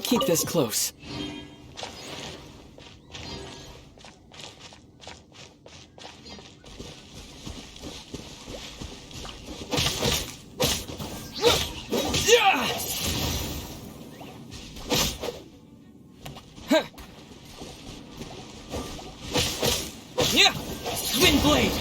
keep this close. Wind blade!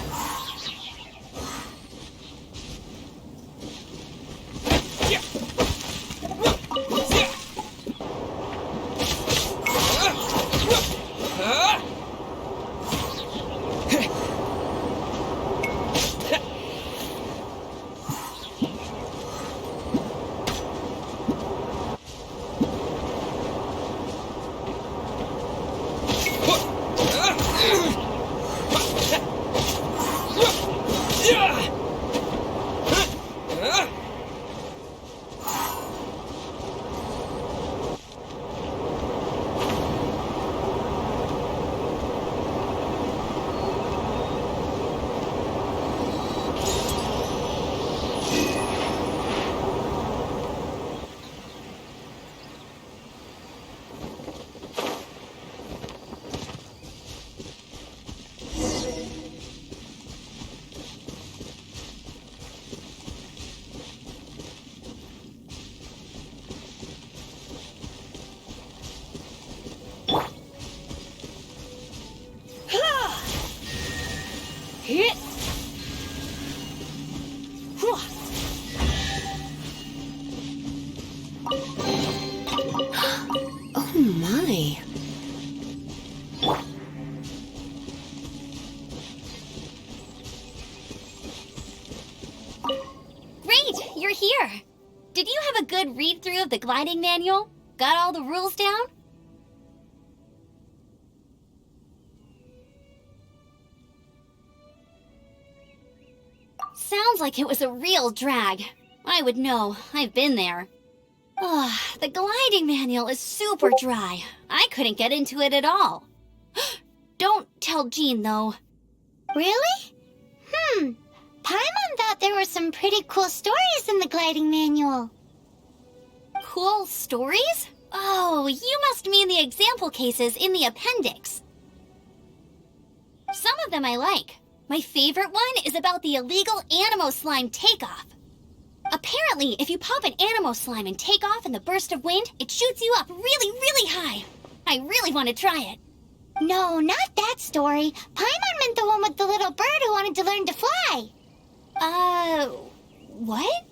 Oh my. Great, you're here. Did you have a good read-through of the gliding manual? Got all the rules down? Sounds like it was a real drag. I would know. I've been there. Ugh, the gliding manual is super dry. I couldn't get into it at all. Don't tell Jean, though. Really? Paimon thought there were some pretty cool stories in the gliding manual. Cool stories? Oh, you must mean the example cases in the appendix. Some of them I like. My favorite one is about the illegal Animo Slime takeoff. Apparently, if you pop an Animo Slime and take off in the burst of wind, it shoots you up really, really high. I really want to try it. No, not that story. Paimon meant the one with the little bird who wanted to learn to fly. What?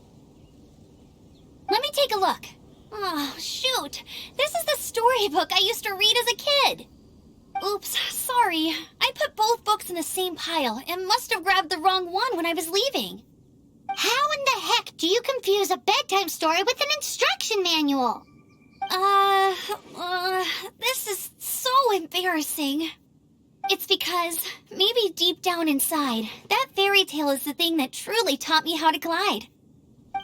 Let me take a look. Oh, shoot. This is the storybook I used to read as a kid. Oops, sorry. I put both books in the same pile and must have grabbed the wrong one when I was leaving. How in the heck do you confuse a bedtime story with an instruction manual? This is so embarrassing. It's because, maybe deep down inside, that fairy tale is the thing that truly taught me how to glide.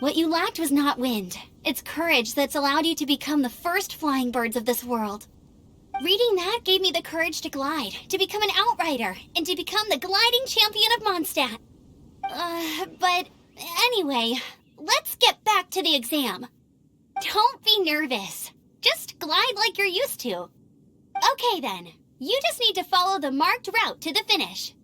What you lacked was not wind. It's courage that's allowed you to become the first flying birds of this world. Reading that gave me the courage to glide, to become an outrider, and to become the gliding champion of Mondstadt. But anyway, let's get back to the exam. Don't be nervous. Just glide like you're used to. Okay then, you just need to follow the marked route to the finish.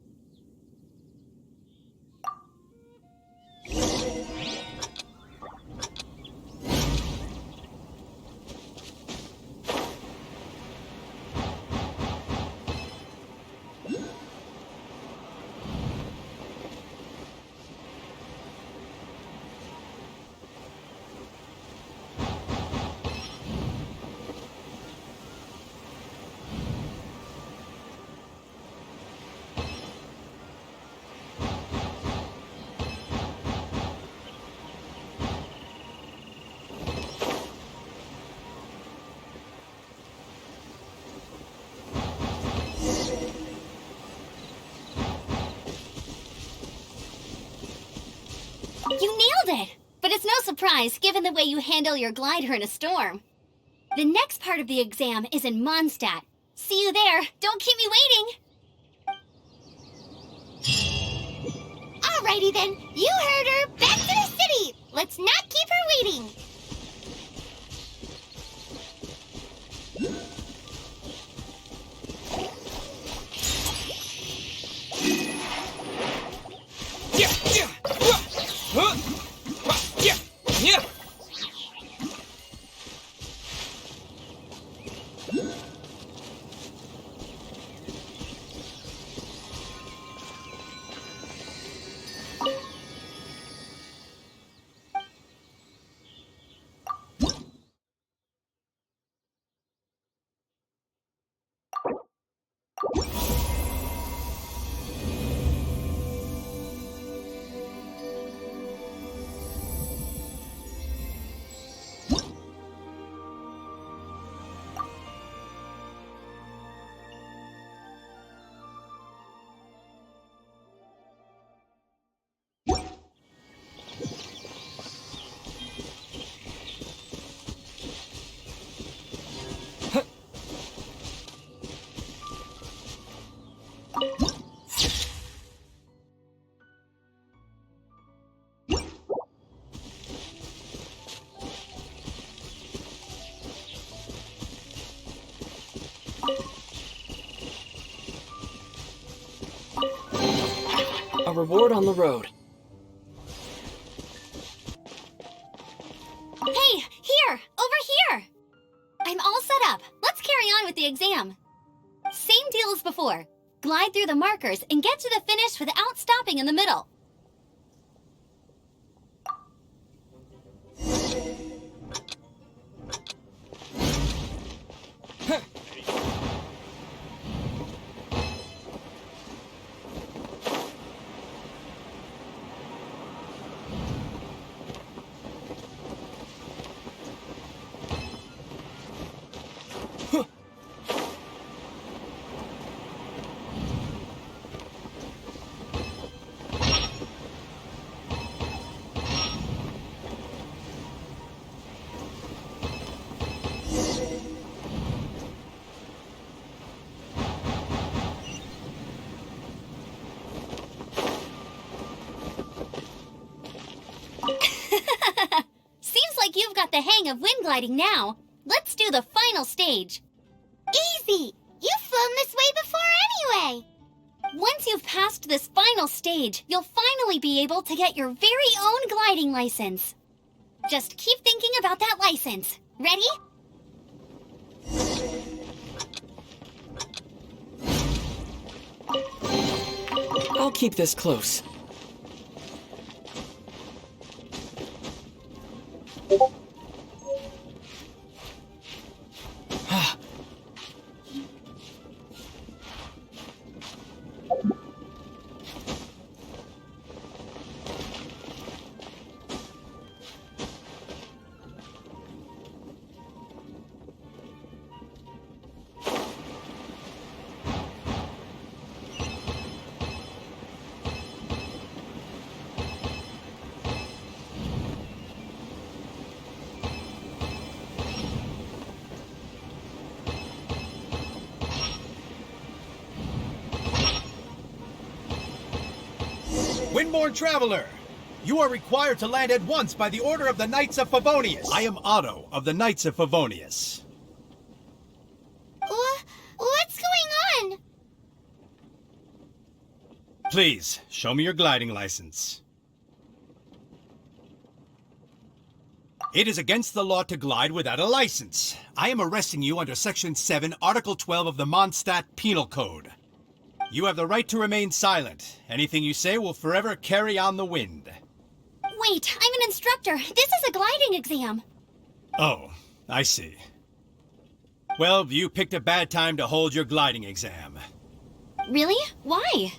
You nailed it! But it's no surprise, given the way you handle your glider in a storm. The next part of the exam is in Mondstadt. See you there. Don't keep me waiting! Alrighty then, you heard her. Back to the city! Let's not keep her waiting! A reward on the road. Hey, here! Over here! I'm all set up. Let's carry on with the exam. Same deal as before. Glide through the markers and get to the finish without stopping in the middle. Seems like you've got the hang of wind gliding now. Let's do the final stage. Easy! You've flown this way before anyway! Once you've passed this final stage, you'll finally be able to get your very own gliding license. Just keep thinking about that license. Ready? I'll keep this close. Windborne Traveler, you are required to land at once by the order of the Knights of Favonius. I am Otto of the Knights of Favonius. What's going on? Please, show me your gliding license. It is against the law to glide without a license. I am arresting you under Section 7, Article 12 of the Mondstadt Penal Code. You have the right to remain silent. Anything you say will forever carry on the wind. Wait, I'm an instructor. This is a gliding exam. Oh, I see. Well, you picked a bad time to hold your gliding exam. Really? Why?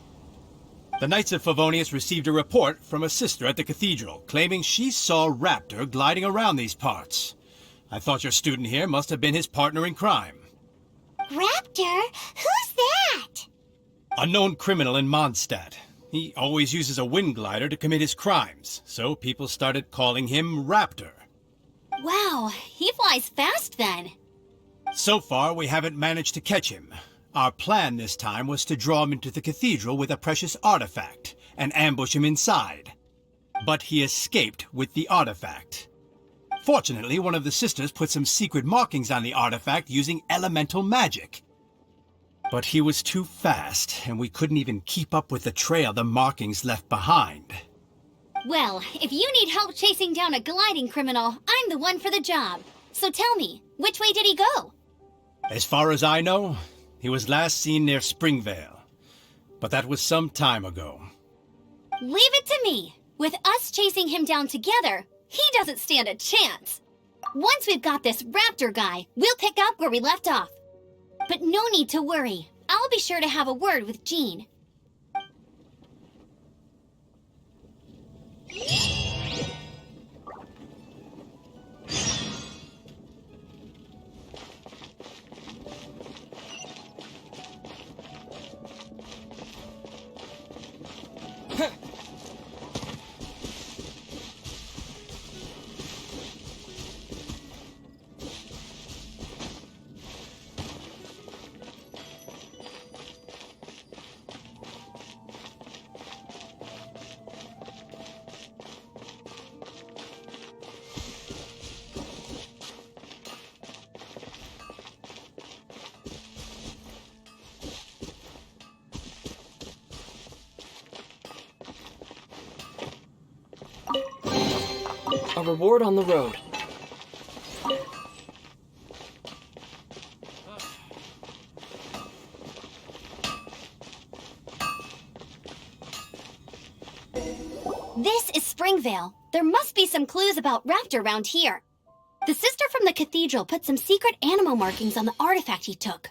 The Knights of Favonius received a report from a sister at the cathedral claiming she saw Raptor gliding around these parts. I thought your student here must have been his partner in crime. Raptor? Who's that? A known criminal in Mondstadt. He always uses a wind glider to commit his crimes, so people started calling him Raptor. Wow, he flies fast then. So far, we haven't managed to catch him. Our plan this time was to draw him into the cathedral with a precious artifact and ambush him inside. But he escaped with the artifact. Fortunately, one of the sisters put some secret markings on the artifact using elemental magic. But he was too fast, and we couldn't even keep up with the trail the markings left behind. Well, if you need help chasing down a gliding criminal, I'm the one for the job. So tell me, which way did he go? As far as I know, he was last seen near Springvale. But that was some time ago. Leave it to me. With us chasing him down together, he doesn't stand a chance. Once we've got this Raptor guy, we'll pick up where we left off. But no need to worry. I'll be sure to have a word with Jean. A reward on the road. This is Springvale. There must be some clues about Raptor around here. The sister from the cathedral put some secret animal markings on the artifact he took.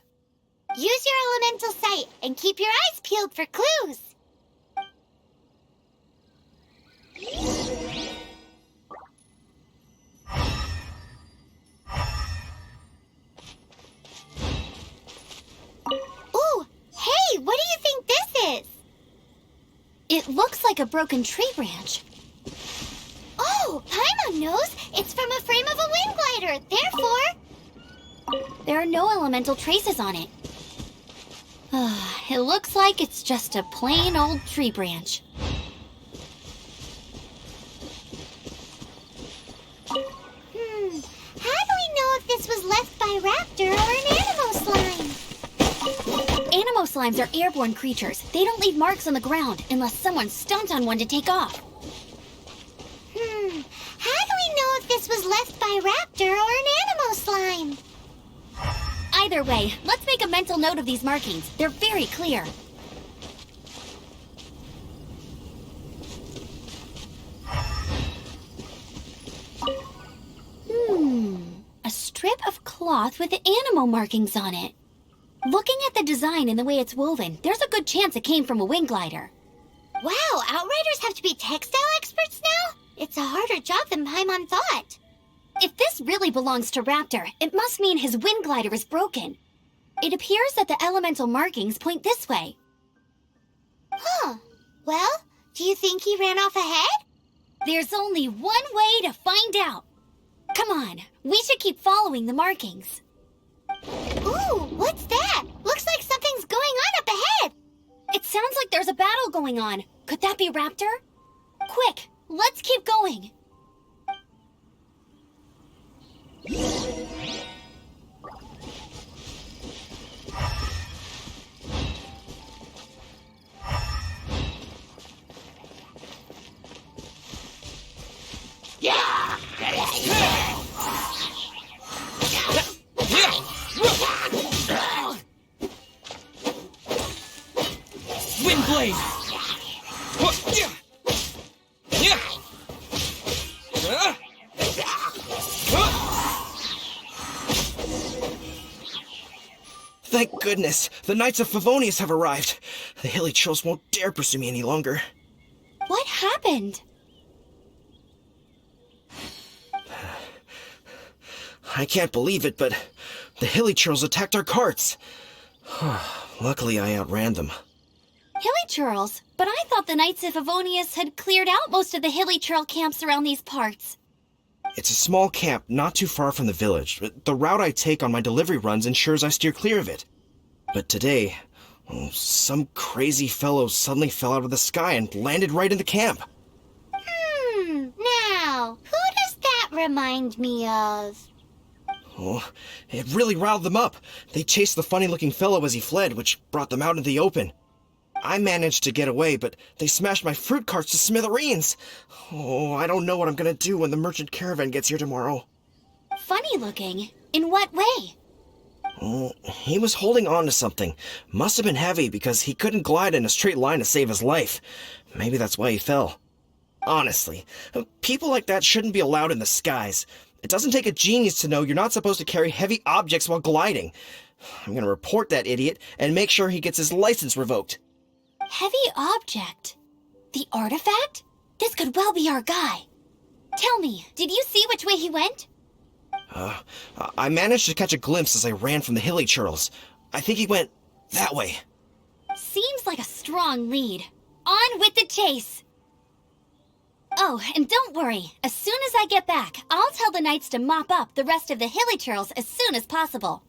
Use your elemental sight and keep your eyes peeled for clues. Ooh, hey, what do you think this is? It looks like a broken tree branch. Oh, Paimon knows. It's from a frame of a wind glider. Therefore, There are no elemental traces on it. It looks like it's just a plain old tree branch. how do we know if this was left by Raptor or an animal slime? Animo slimes are airborne creatures. They don't leave marks on the ground unless someone stomped on one to take off. How do we know if this was left by Raptor or an animal slime? Either way, let's make a mental note of these markings. They're very clear. A strip of cloth with animal markings on it. Looking at the design and the way it's woven, there's a good chance it came from a wind glider. Wow, Outriders have to be textile experts now? It's a harder job than Paimon thought. If this really belongs to Raptor, it must mean his wind glider is broken. It appears that the elemental markings point this way. Huh. Well, do you think he ran off ahead? There's only one way to find out. Come on, we should keep following the markings. Ooh, what's that? Looks like something's going on up ahead. It sounds like there's a battle going on. Could that be Raptor? Quick, let's keep going. Windblade! Thank goodness, the Knights of Favonius have arrived. The hilly trolls won't dare pursue me any longer. What happened? I can't believe it, but the hilly trolls attacked our carts. Luckily, I outran them. Hilly churls? But I thought the Knights of Favonius had cleared out most of the hilly churl camps around these parts. It's a small camp not too far from the village. The route I take on my delivery runs ensures I steer clear of it. But today, some crazy fellow suddenly fell out of the sky and landed right in the camp. Now, who does that remind me of? Oh, it really riled them up. They chased the funny-looking fellow as he fled, which brought them out into the open. I managed to get away, but they smashed my fruit carts to smithereens. Oh, I don't know what I'm gonna do when the merchant caravan gets here tomorrow. Funny looking? In what way? Oh, he was holding on to something. Must have been heavy because he couldn't glide in a straight line to save his life. Maybe that's why he fell. Honestly, people like that shouldn't be allowed in the skies. It doesn't take a genius to know you're not supposed to carry heavy objects while gliding. I'm gonna report that idiot and make sure he gets his license revoked. Heavy object? The artifact? This could well be our guy. Tell me, did you see which way he went? I managed to catch a glimpse as I ran from the hilly churls. I think he went that way. Seems like a strong lead. On with the chase! Oh, and don't worry. As soon as I get back, I'll tell the knights to mop up the rest of the hilly churls as soon as possible.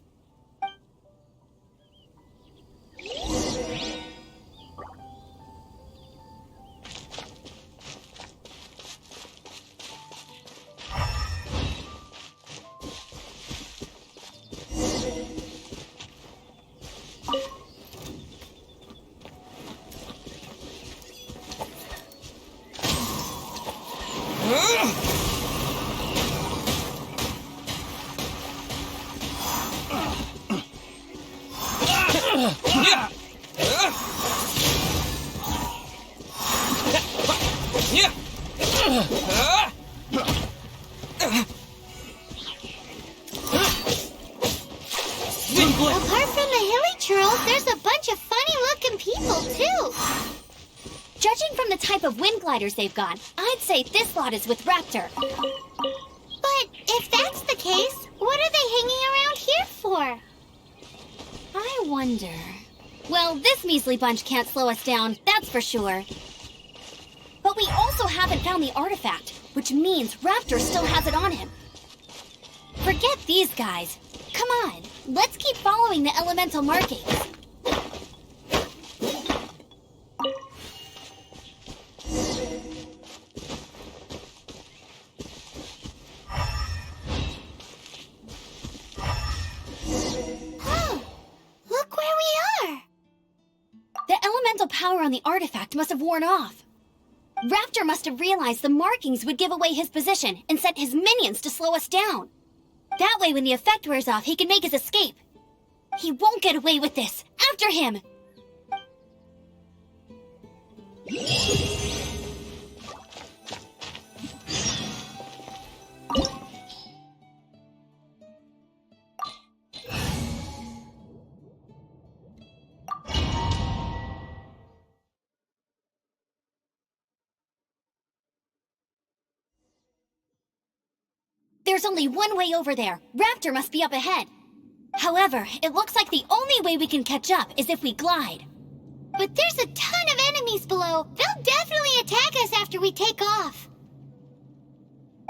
Apart from the hilly churls, there's a bunch of funny-looking people, too. Judging from the type of wind gliders they've got, I'd say this lot is with Raptor. But if that's the case, what are they hanging around here for? I wonder... Well, this measly bunch can't slow us down, that's for sure. But we also haven't found the artifact, which means Raptor still has it on him. Forget these guys. Come on, let's keep following the elemental markings. Oh, look where we are. The elemental power on the artifact must have worn off. Raptor must have realized the markings would give away his position and sent his minions to slow us down. That way, when the effect wears off, he can make his escape. He won't get away with this. After him! There's only one way over there. Raptor must be up ahead. However, it looks like the only way we can catch up is if we glide. But there's a ton of enemies below. They'll definitely attack us after we take off.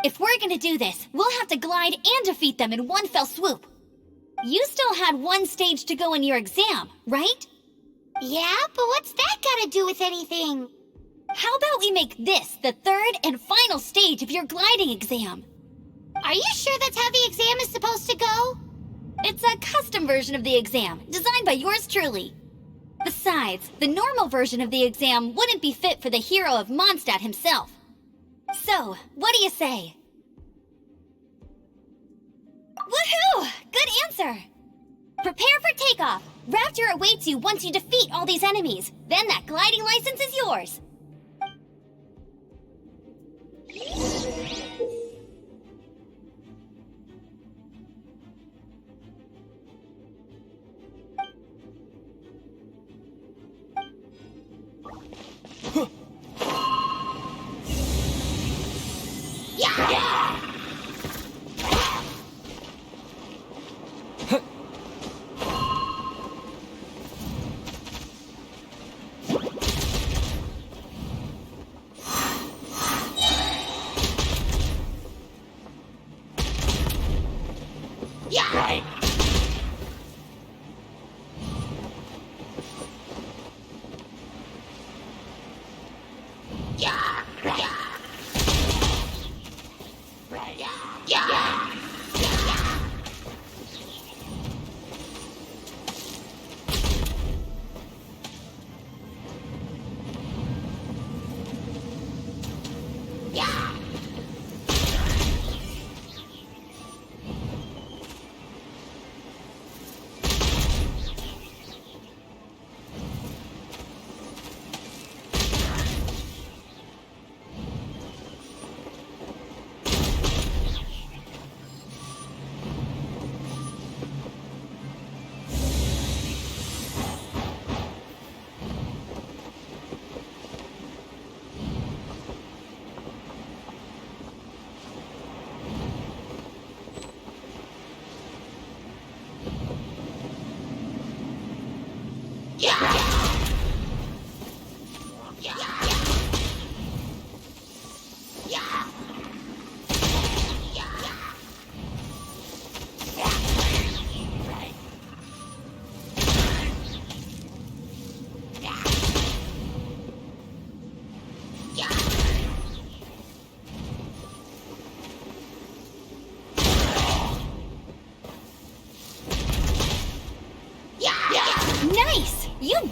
If we're gonna do this, we'll have to glide and defeat them in one fell swoop. You still had one stage to go in your exam, right? Yeah, but what's that gotta do with anything? How about we make this the third and final stage of your gliding exam? Are you sure that's how the exam is supposed to go? It's a custom version of the exam, designed by yours truly. Besides, the normal version of the exam wouldn't be fit for the hero of Mondstadt himself. So, what do you say? Woohoo! Good answer! Prepare for takeoff. Raptor awaits you once you defeat all these enemies. Then that gliding license is yours.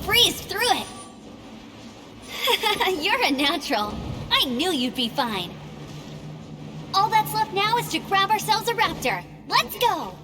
breezed through it. You're a natural. I knew you'd be fine. All that's left now is to grab ourselves a raptor. Let's go!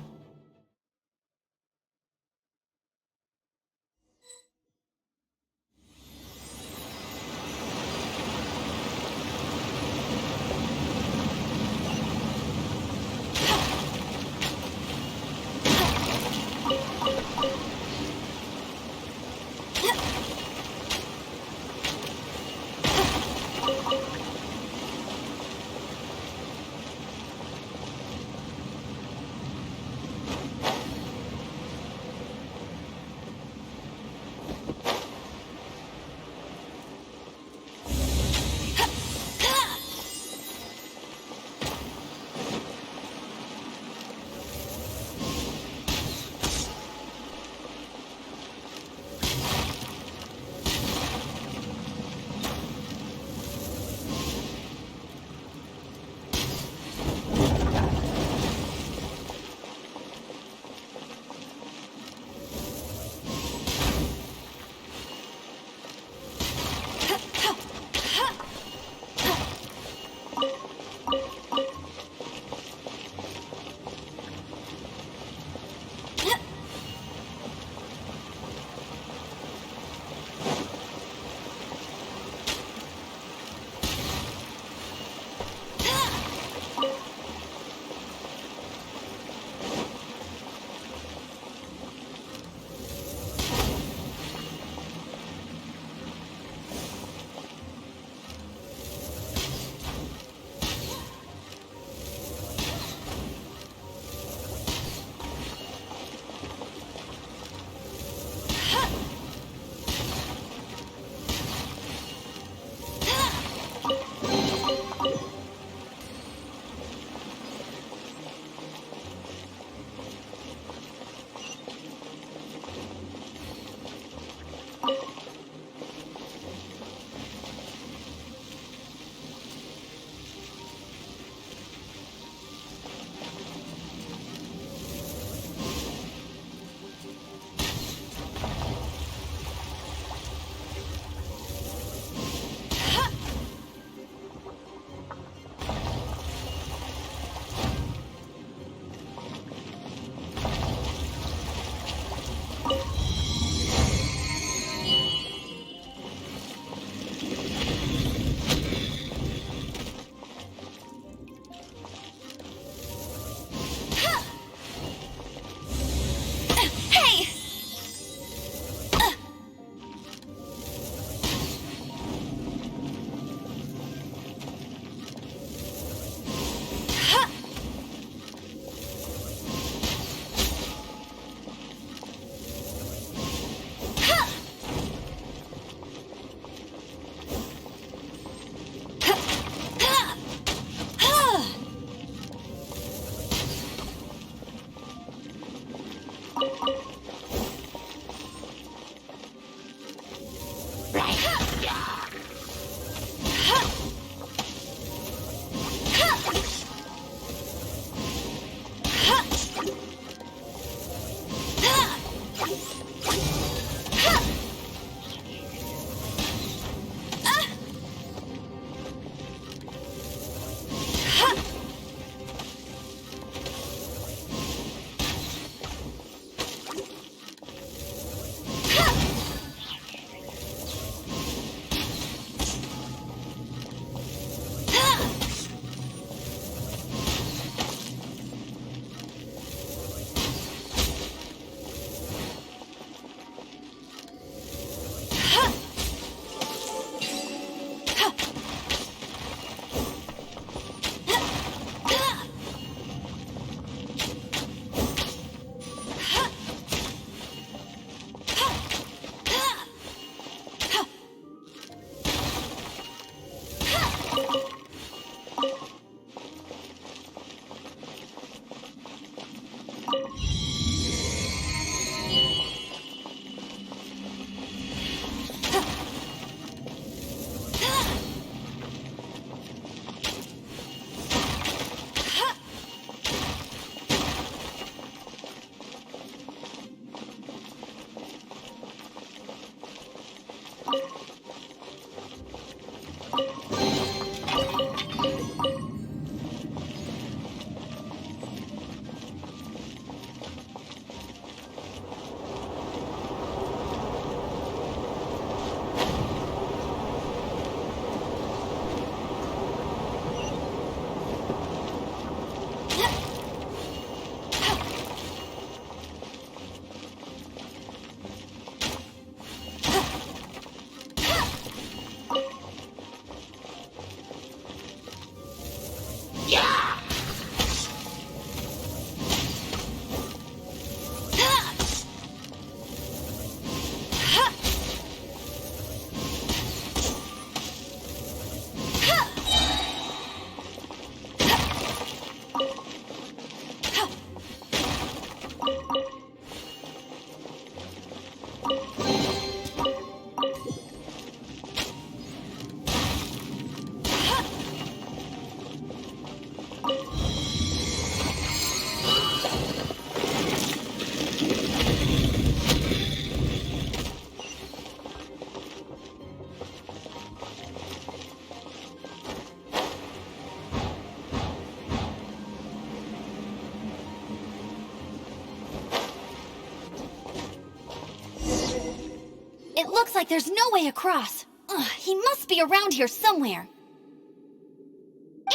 like there's no way across. Ugh, he must be around here somewhere.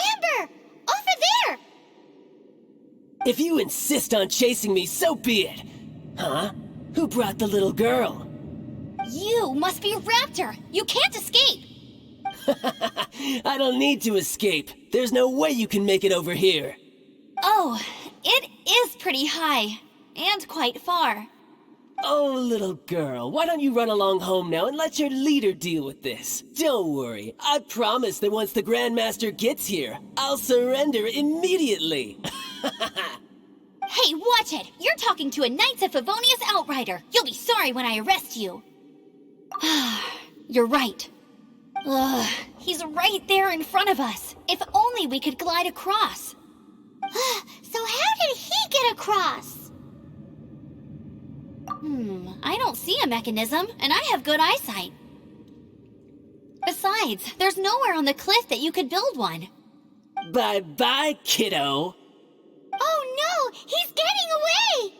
Amber! Over there! If you insist on chasing me, so be it. Huh? Who brought the little girl? You must be a raptor. You can't escape. I don't need to escape. There's no way you can make it over here. Oh, it is pretty high. And quite far. Oh, little girl, why don't you run along home now and let your leader deal with this? Don't worry, I promise that once the Grandmaster gets here, I'll surrender immediately. Hey, watch it! You're talking to a Knights of Favonius outrider. You'll be sorry when I arrest you. You're right. Ugh, he's right there in front of us. If only we could glide across. So how did he get across? I don't see a mechanism, and I have good eyesight. Besides, there's nowhere on the cliff that you could build one. Bye-bye, kiddo. Oh no! He's getting away!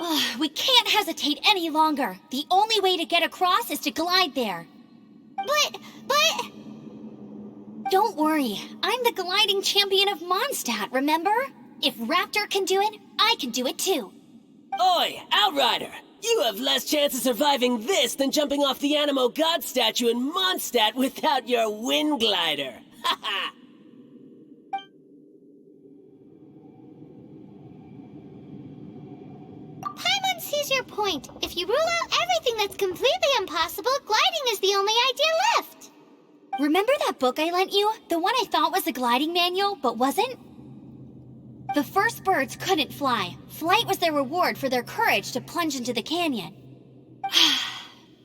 Ugh, we can't hesitate any longer. The only way to get across is to glide there. But... Don't worry, I'm the gliding champion of Mondstadt, remember? If Raptor can do it, I can do it too. Oi, Outrider! You have less chance of surviving this than jumping off the Animo God statue in Mondstadt without your wind glider. Haha! Paimon sees your point. If you rule out everything that's completely impossible, gliding is the only idea left. Remember that book I lent you? The one I thought was a gliding manual, but wasn't? The first birds couldn't fly. Flight was their reward for their courage to plunge into the canyon.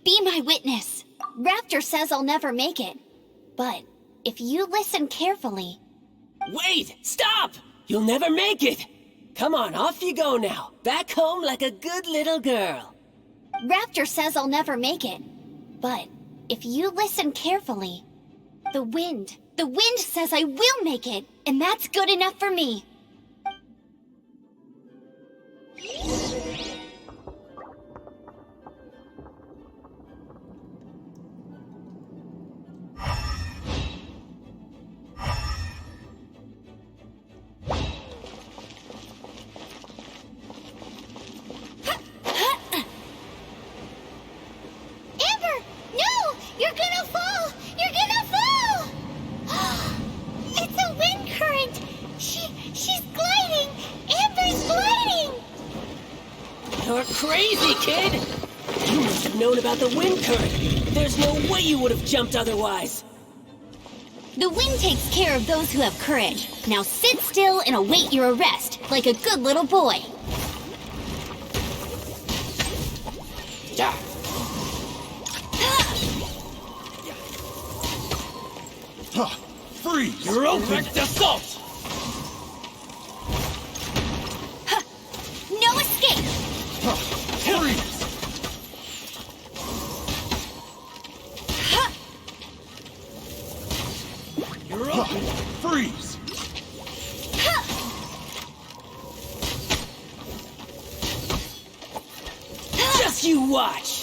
Be my witness. Raptor says I'll never make it. But if you listen carefully... Wait! Stop! You'll never make it! Come on, off you go now. Back home like a good little girl. Raptor says I'll never make it. But if you listen carefully... The wind says I will make it, and that's good enough for me. Amber! No! You're gonna fall! You're gonna fall! It's a wind current! She's gliding! Amber's gliding! You're crazy, kid! You must have known about the wind current. There's no way you would have jumped otherwise. The wind takes care of those who have courage. Now sit still and await your arrest, like a good little boy. Freeze! You're open! Direct assault! No escape! Freeze! You're open! Freeze! Just you watch!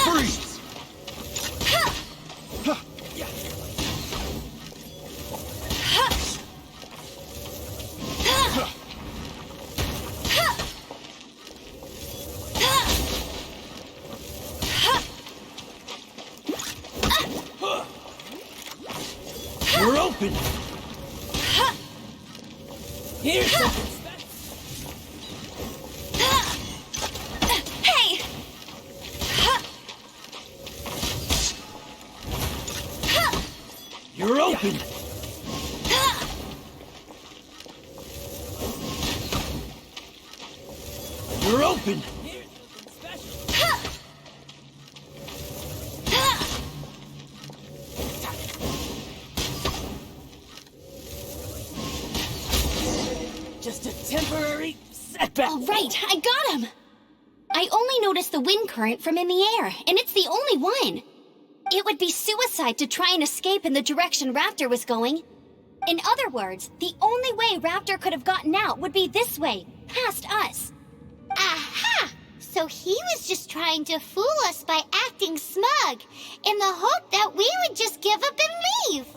Freeze! You're open! Here's something Hey! You're open! You're open! just a temporary setback. All right, I got him! I only noticed the wind current from in the air, and it's the only one. It would be suicide to try and escape in the direction Raptor was going. In other words, the only way Raptor could have gotten out would be this way, past us. Aha! So he was just trying to fool us by acting smug, in the hope that we would just give up and leave.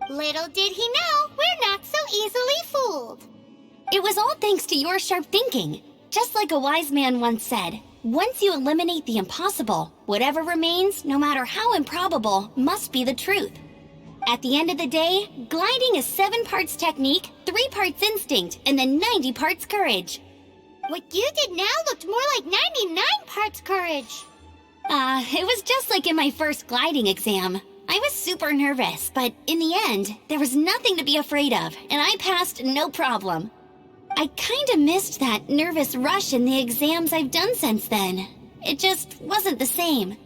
Little did he know, we're not so easily fooled. It was all thanks to your sharp thinking. Just like a wise man once said, once you eliminate the impossible, whatever remains, no matter how improbable, must be the truth. At the end of the day, gliding is 7 parts technique, 3 parts instinct, and then 90 parts courage. What you did now looked more like 99 parts courage. It was just like in my first gliding exam. I was super nervous, but in the end, there was nothing to be afraid of, and I passed no problem. I kinda missed that nervous rush in the exams I've done since then. It just wasn't the same.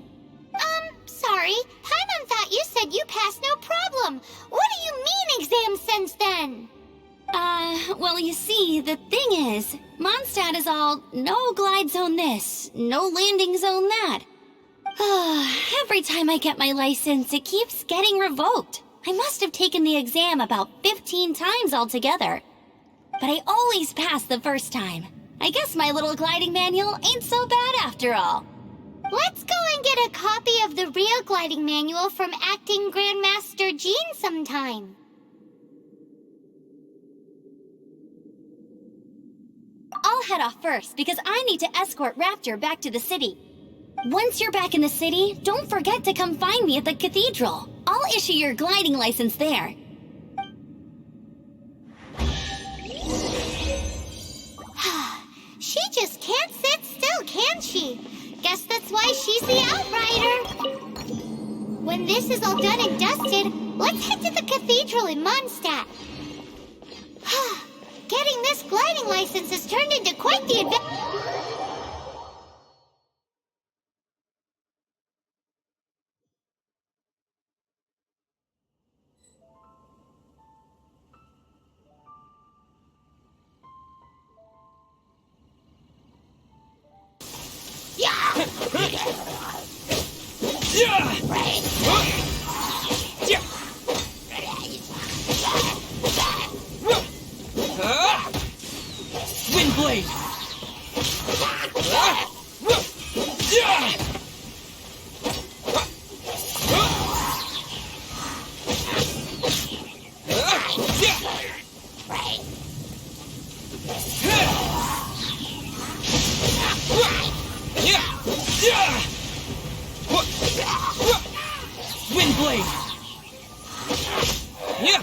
Sorry. Paimon thought you said you passed no problem. What do you mean exams since then? Well, you see, the thing is, Mondstadt is all, no glide zone this, no landing zone that. Every time I get my license, it keeps getting revoked. I must have taken the exam about 15 times altogether. But I always pass the first time. I guess my little gliding manual ain't so bad after all. Let's go and get a copy of the real gliding manual from Acting Grandmaster Jean sometime. I'll head off first because I need to escort Raptor back to the city. Once you're back in the city, don't forget to come find me at the cathedral. I'll issue your gliding license there. She just can't sit still, can she? Guess that's why she's the Outrider. When this is all done and dusted, let's head to the cathedral in Mondstadt. Getting this gliding license has turned into quite the adventure. Wind blade. Wind blade. Yeah.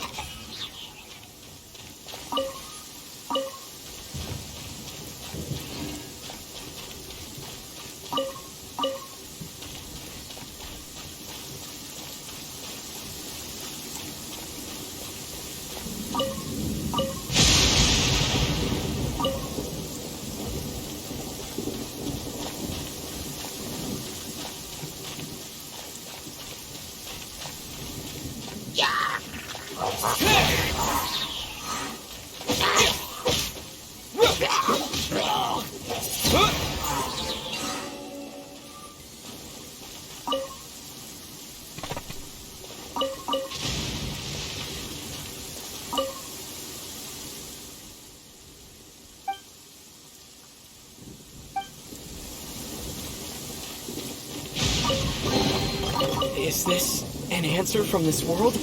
Is this an answer from this world?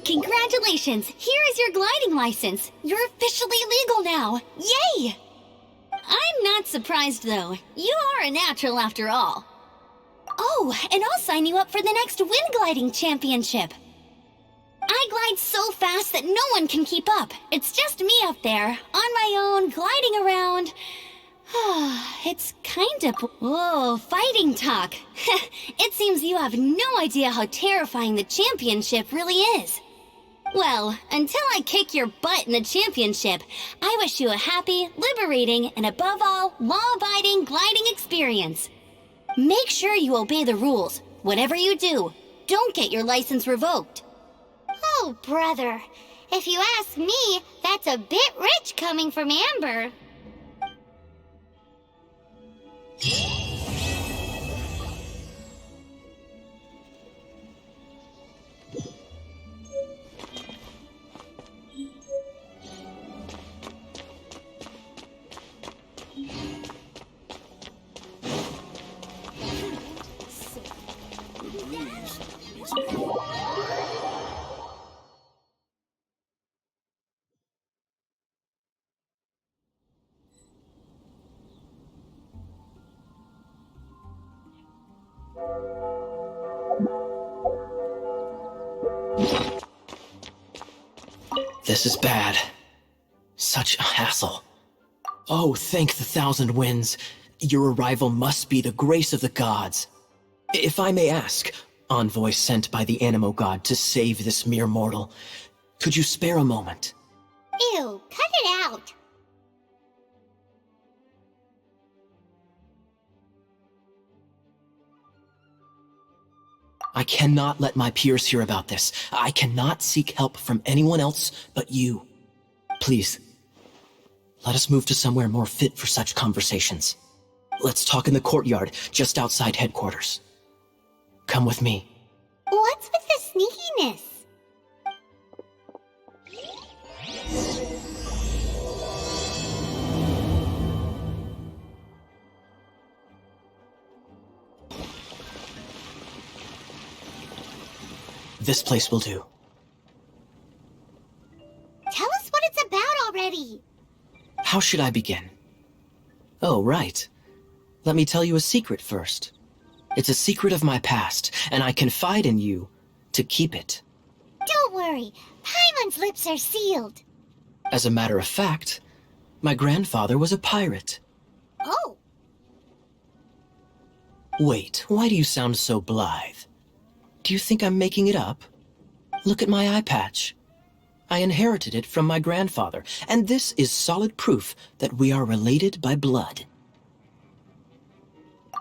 Congratulations! Here is your gliding license. You're officially legal now. Yay! I'm not surprised, though. You are a natural after all. Oh, and I'll sign you up for the next wind gliding championship. I glide so fast that no one can keep up. It's just me up there, on my own, gliding around. It's kind of... Whoa, fighting talk. It seems you have no idea how terrifying the championship really is. Well, until I kick your butt in the championship, I wish you a happy, liberating, and above all, law-abiding gliding experience. Make sure you obey the rules. Whatever you do, don't get your license revoked. Oh, brother. If you ask me, that's a bit rich coming from Amber. This is bad. Such a hassle. Oh, thank the thousand winds. Your arrival must be the grace of the gods. If I may ask, envoy sent by the Animo god to save this mere mortal, could you spare a moment? Ew, cut it out. I cannot let my peers hear about this. I cannot seek help from anyone else but you. Please, let us move to somewhere more fit for such conversations. Let's talk in the courtyard, just outside headquarters. Come with me. What's with the sneakiness? This place will do. Tell us what it's about already. How should I begin? Oh, right. Let me tell you a secret first. It's a secret of my past, and I confide in you to keep it. Don't worry, Paimon's lips are sealed. As a matter of fact, my grandfather was a pirate. Oh, Wait, why do you sound so blithe? Do you think I'm making it up? Look at my eye patch. I inherited it from my grandfather, and this is solid proof that we are related by blood.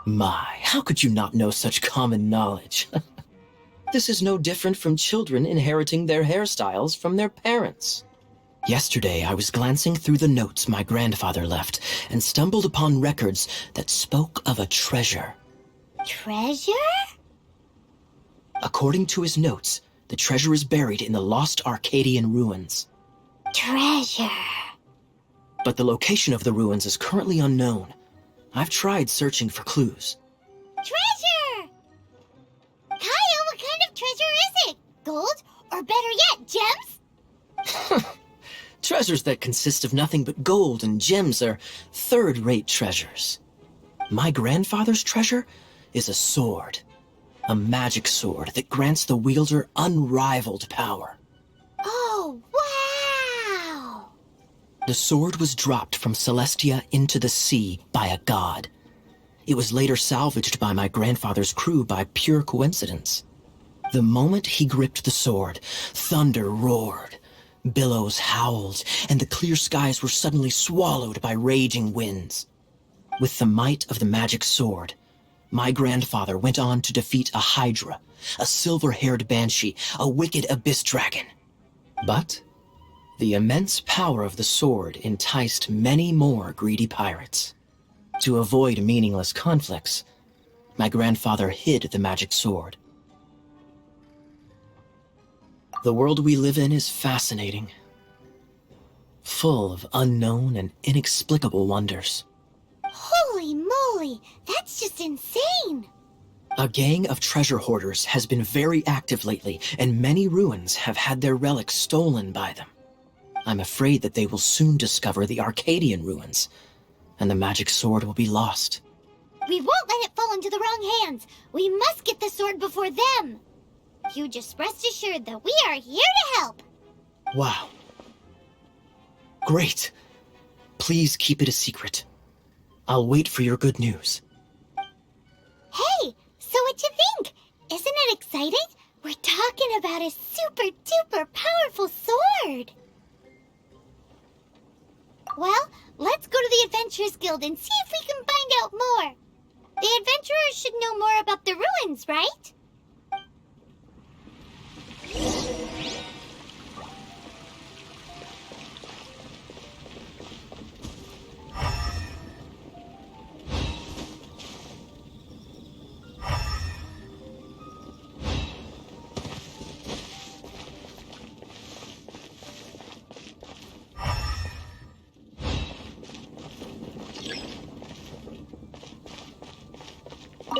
My, how could you not know such common knowledge? This is no different from children inheriting their hairstyles from their parents. Yesterday, I was glancing through the notes my grandfather left and stumbled upon records that spoke of a treasure. treasure? According to his notes, the treasure is buried in the lost Arcadian ruins. Treasure. But the location of the ruins is currently unknown. I've tried searching for clues. Treasure! Kyle, what kind of treasure is it? Gold? Or better yet, gems? Treasures that consist of nothing but gold and gems are third-rate treasures. My grandfather's treasure is a sword. A magic sword that grants the wielder unrivaled power. Oh, wow! The sword was dropped from Celestia into the sea by a god. It was later salvaged by my grandfather's crew by pure coincidence. The moment he gripped the sword, thunder roared, billows howled, and the clear skies were suddenly swallowed by raging winds. With the might of the magic sword, my grandfather went on to defeat a hydra, a silver-haired banshee, a wicked abyss dragon. But the immense power of the sword enticed many more greedy pirates. To avoid meaningless conflicts, my grandfather hid the magic sword. The world we live in is fascinating, full of unknown and inexplicable wonders. Holy moly, that's just insane! A gang of treasure hoarders has been very active lately, and many ruins have had their relics stolen by them. I'm afraid that they will soon discover the Arcadian ruins, and the magic sword will be lost. We won't let it fall into the wrong hands. We must get the sword before them. You just rest assured that we are here to help. Wow. Great. Please keep it a secret. I'll wait for your good news. Hey, so what you think? Isn't it exciting? We're talking about a super-duper powerful sword. Well, let's go to the Adventurers Guild and see if we can find out more. The adventurers should know more about the ruins, right?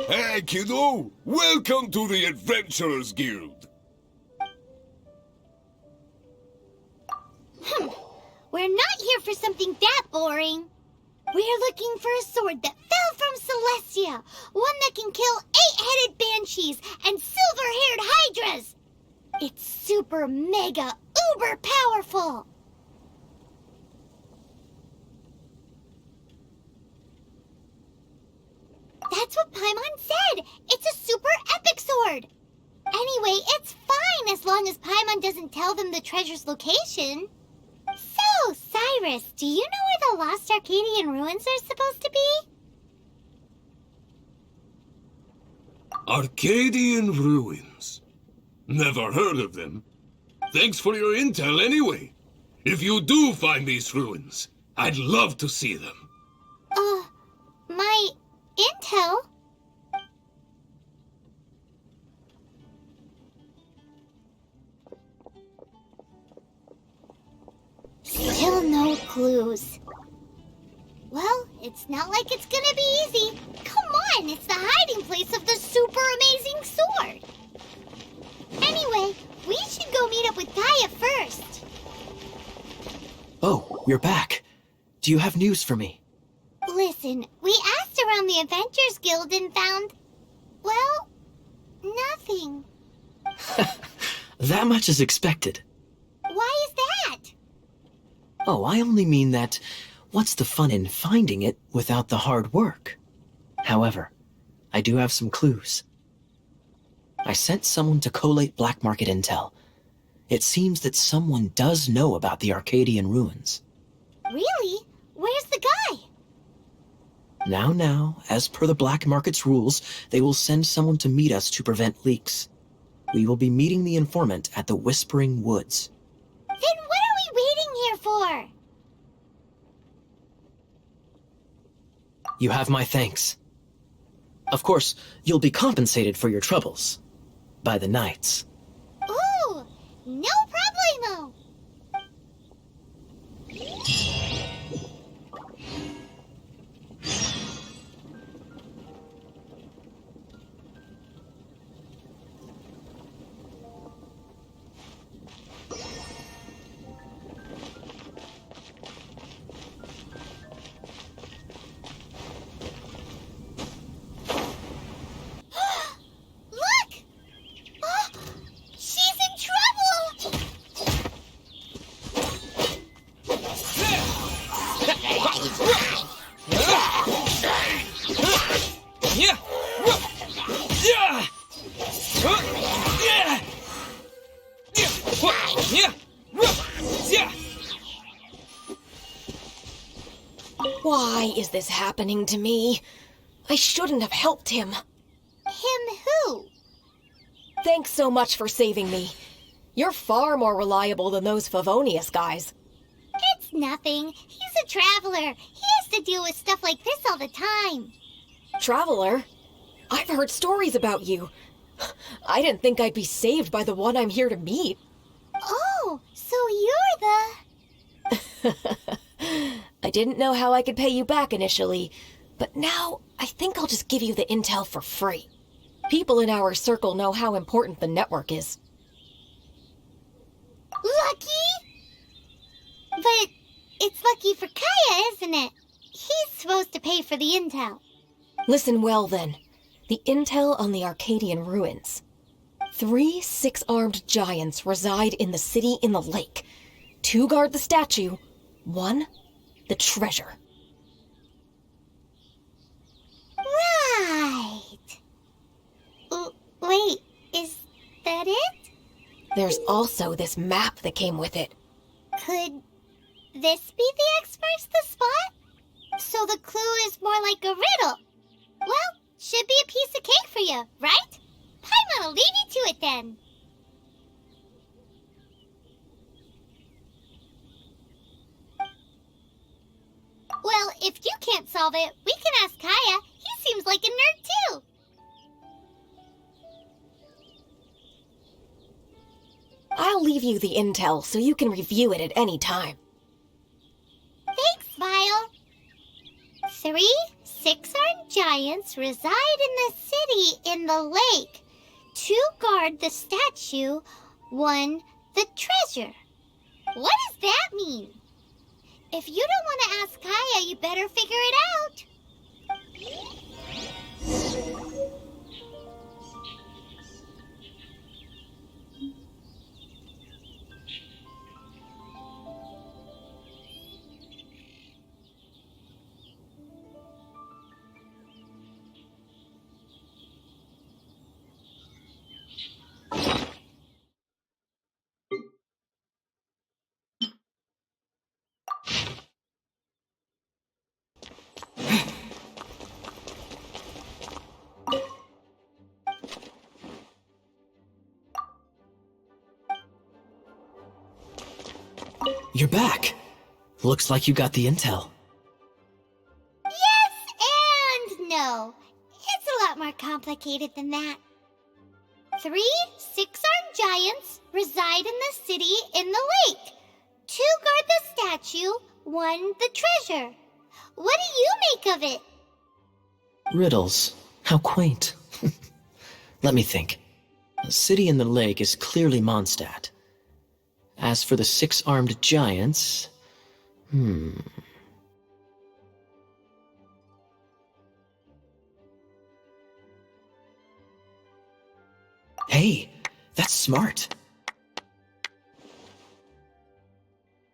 Hey, kiddo! Welcome to the Adventurers Guild! We're not here for something that boring. We're looking for a sword that fell from Celestia. One that can kill 8-headed banshees and silver-haired hydras. It's super mega uber powerful. That's what Paimon said. It's a super epic sword. Anyway, it's fine as long as Paimon doesn't tell them the treasure's location. So, Cyrus, do you know where the lost Arcadian ruins are supposed to be? Arcadian ruins. Never heard of them. Thanks for your intel anyway. If you do find these ruins, I'd love to see them. My intel? Still no clues. Well, it's not like it's gonna be easy. Come on, it's the hiding place of the super amazing sword. Anyway, we should go meet up with Gaia first. Oh, you're back. Do you have news for me? Listen, we asked around the Adventurers Guild and found, well, nothing. That much is expected. Why is that? Oh, I only mean that what's the fun in finding it without the hard work? However, I do have some clues. I sent someone to collate black market intel. It seems that someone does know about the Arcadian ruins. Really? Where's the guy? Now, as per the black market's rules, they will send someone to meet us to prevent leaks. We will be meeting the informant at the Whispering Woods. Then what are we waiting here for? You have my thanks. Of course, you'll be compensated for your troubles. By the knights. Ooh, no problemo. Look! Oh, she's in trouble! Why is this happening to me? I shouldn't have helped him. Him who? Thanks so much for saving me. You're far more reliable than those Favonius guys. It's nothing. He's a traveler. He has to deal with stuff like this all the time. Traveler? I've heard stories about you. I didn't think I'd be saved by the one I'm here to meet. Oh, so you're the... I didn't know how I could pay you back initially, but now I think I'll just give you the intel for free. People in our circle know how important the network is. Lucky? But it's lucky for Kaya, isn't it? He's supposed to pay for the intel. Listen well then. The intel on the Arcadian ruins. 3 6-armed giants reside in the city in the lake. 2 guard the statue. 1, the treasure. Right. Wait, is that it? There's also this map that came with it. Could this be the X marks the spot? So the clue is more like a riddle. Well, should be a piece of cake for you, right? Paimon will leave you to it then. Well, if you can't solve it, we can ask Kaya. He seems like a nerd too. I'll leave you the intel so you can review it at any time. Thanks, Vile. 3 6-armed giants reside in the city in the lake. 2 guard the statue, 1 the treasure. What does that mean? If you don't want to ask Kaya, you better figure it out. You're back. Looks like you got the intel. Yes and no. It's a lot more complicated than that. 3 6-armed giants reside in the city in the lake. 2 guard the statue, 1 the treasure. What do you make of it? Riddles. How quaint. Let me think. The city in the lake is clearly Mondstadt. As for the 6-armed giants... Hey, that's smart.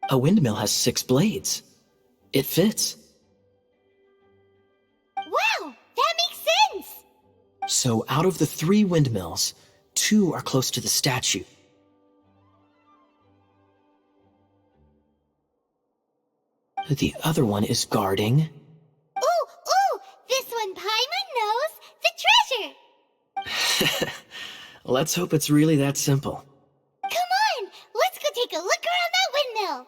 A windmill has 6 blades. It fits. Wow, that makes sense! So out of the 3 windmills, 2 are close to the statue. The other one is guarding... Ooh, this one Paimon knows, the treasure! Let's hope it's really that simple. Come on, let's go take a look around that windmill.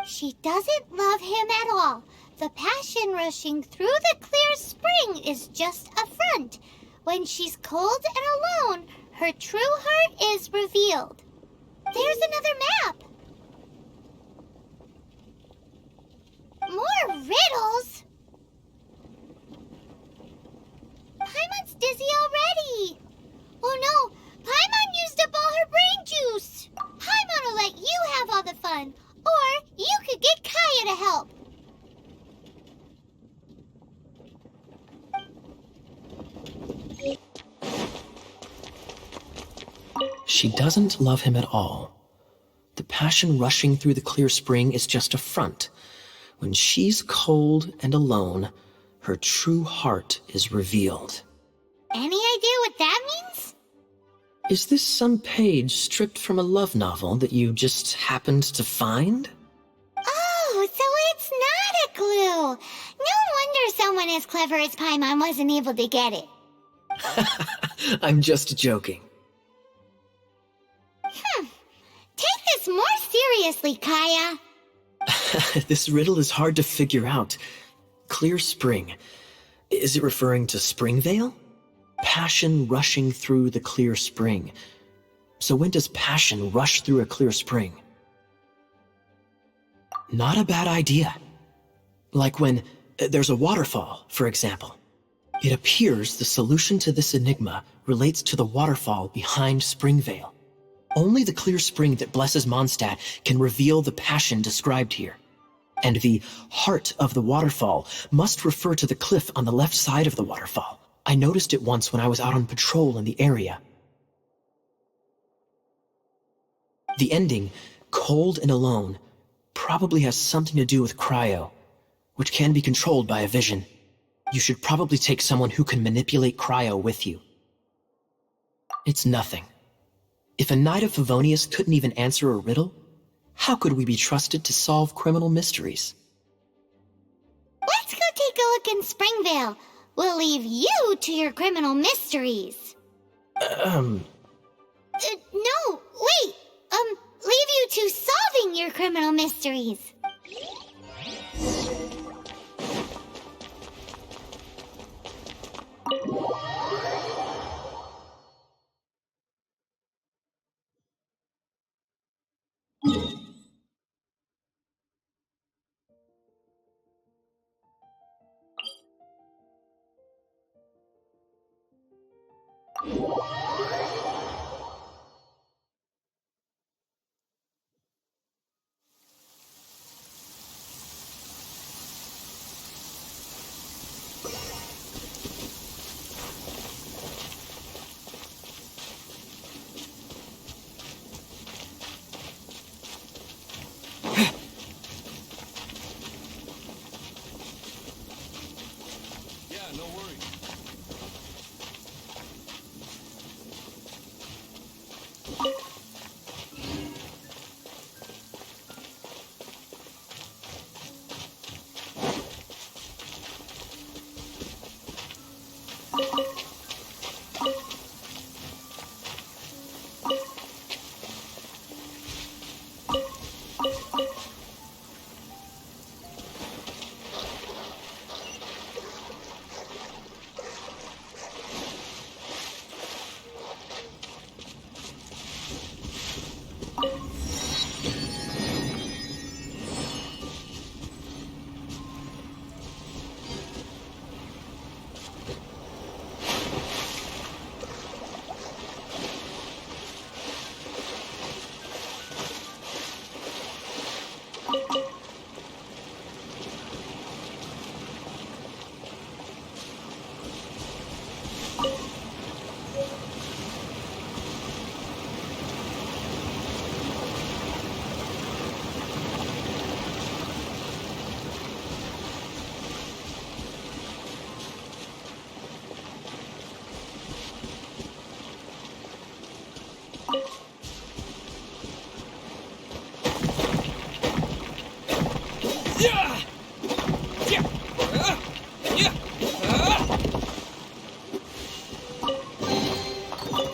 She doesn't love him at all. The passion rushing through the clear spring is just a front. When she's cold and alone, her true heart is revealed. There's another map. More riddles? Paimon's dizzy already. Oh no, Paimon used up all her brain juice. Paimon will let you have all the fun. Or you could get Kaya to help. She doesn't love him at all. The passion rushing through the clear spring is just a front. When she's cold and alone, her true heart is revealed. Any idea what that means? Is this some page stripped from a love novel that you just happened to find? Oh, so it's not a clue. No wonder someone as clever as Paimon wasn't able to get it. I'm just joking. Take this more seriously, Kaya. This riddle is hard to figure out. Clear spring. Is it referring to Springvale? Passion rushing through the clear spring. So when does passion rush through a clear spring? Not a bad idea. Like when there's a waterfall, for example. It appears the solution to this enigma relates to the waterfall behind Springvale. Only the clear spring that blesses Mondstadt can reveal the passion described here. And the heart of the waterfall must refer to the cliff on the left side of the waterfall. I noticed it once when I was out on patrol in the area. The ending, cold and alone, probably has something to do with cryo, which can be controlled by a vision. You should probably take someone who can manipulate cryo with you. It's nothing. If a Knight of Favonius couldn't even answer a riddle, how could we be trusted to solve criminal mysteries? Let's go take a look in Springvale. We'll leave you to your criminal mysteries. No, wait. Leave you to solving your criminal mysteries.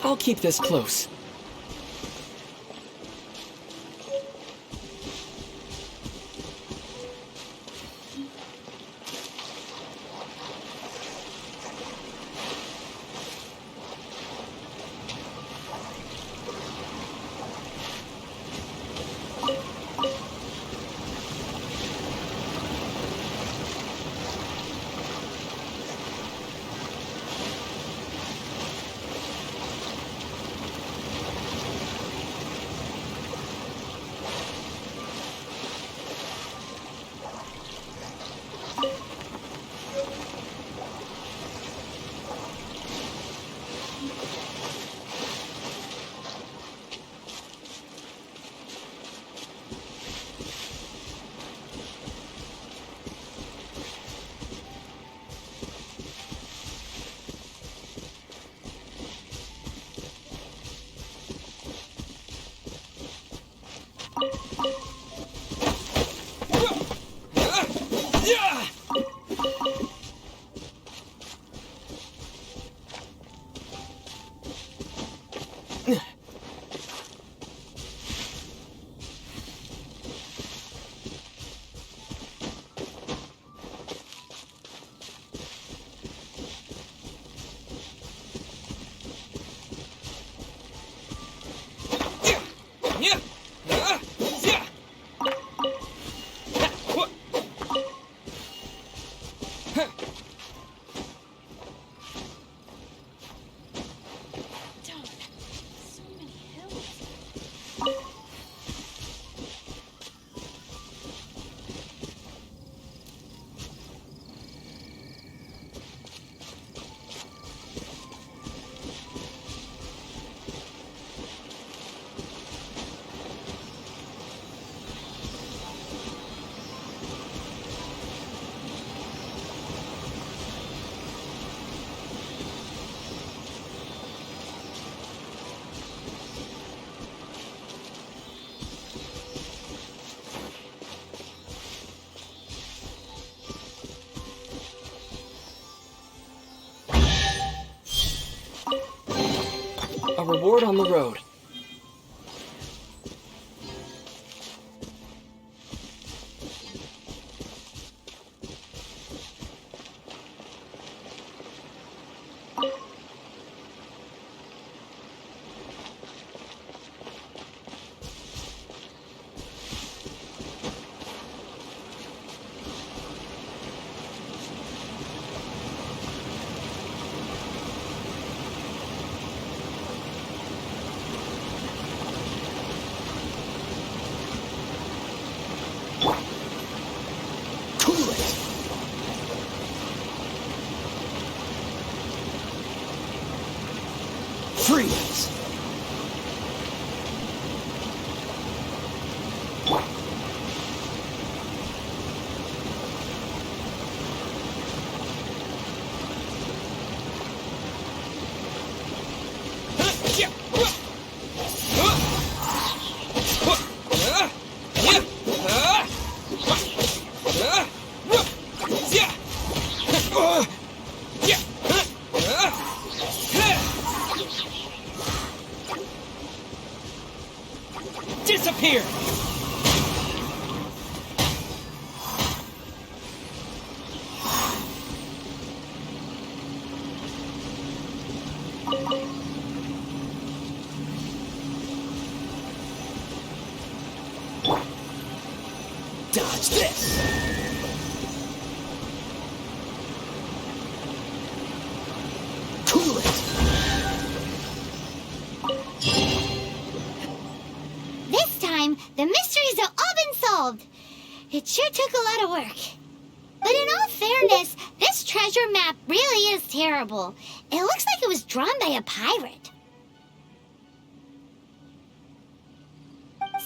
I'll keep this close. A reward on the road. Freeze! Disappear! Dodge this! Cool it! This time, the mysteries have all been solved. It sure took a lot of work. But in all fairness, this treasure map really is terrible. It looks like it was drawn by a pirate.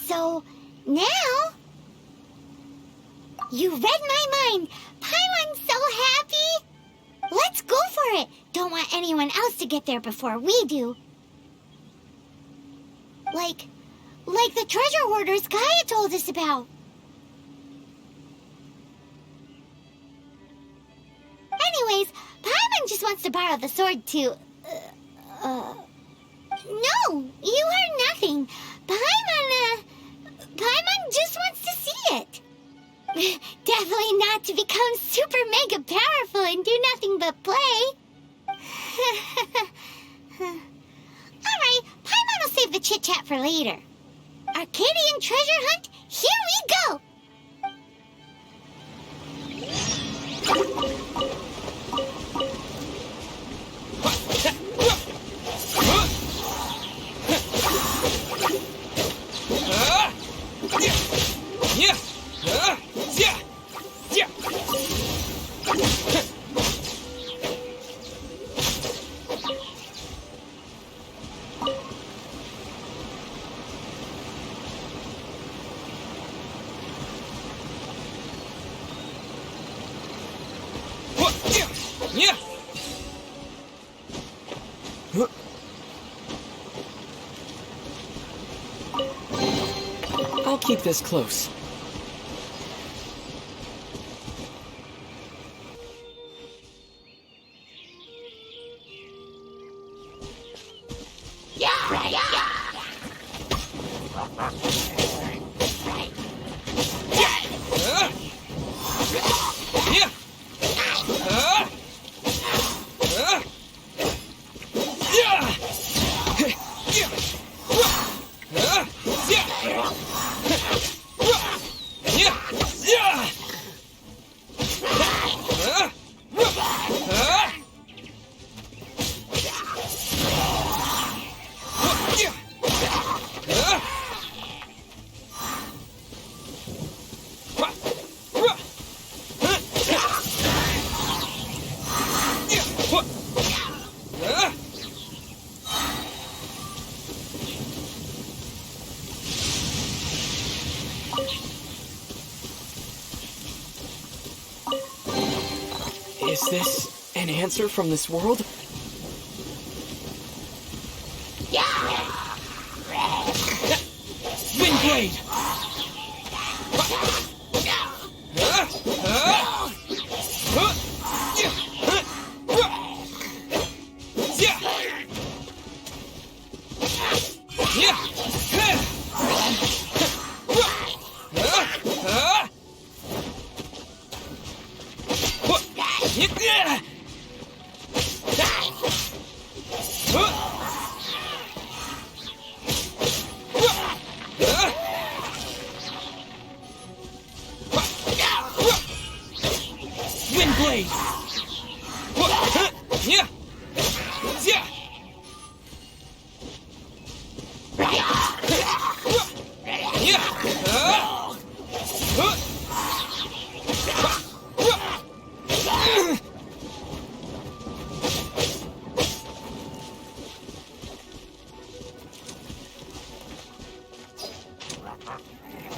So, now... You read my mind. Paimon's so happy. Let's go for it. Don't want anyone else to get there before we do. Like the treasure hoarders Gaia told us about. Anyways, Paimon just wants to borrow the sword to... No, you heard nothing. Paimon just wants to see it. Definitely not to become super mega powerful and do nothing but play. Alright, Paimon will save the chit-chat for later. Arcadian treasure hunt, here we go! I'll keep this close. Is this an answer from this world? Windblade! Windblade!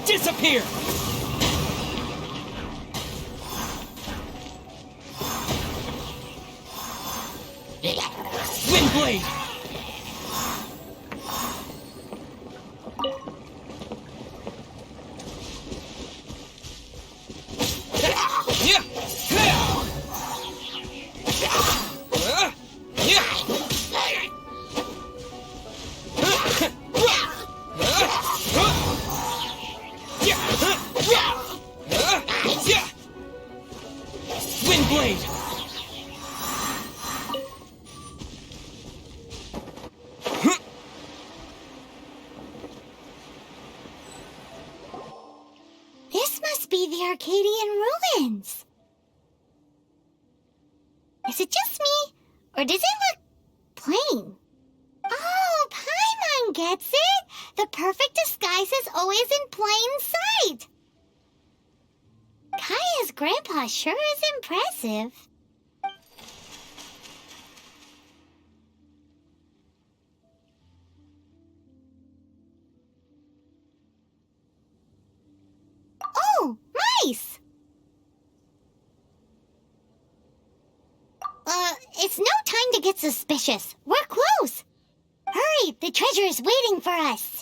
Disappear! Windblade! Windblade! This must be the Arcadian ruins. Is it just me, or does it look plain? Oh, Paimon gets it! The perfect disguise is always in plain sight! Kaya's grandpa sure is impressive. Oh, mice! It's no time to get suspicious. We're close. Hurry, the treasure is waiting for us.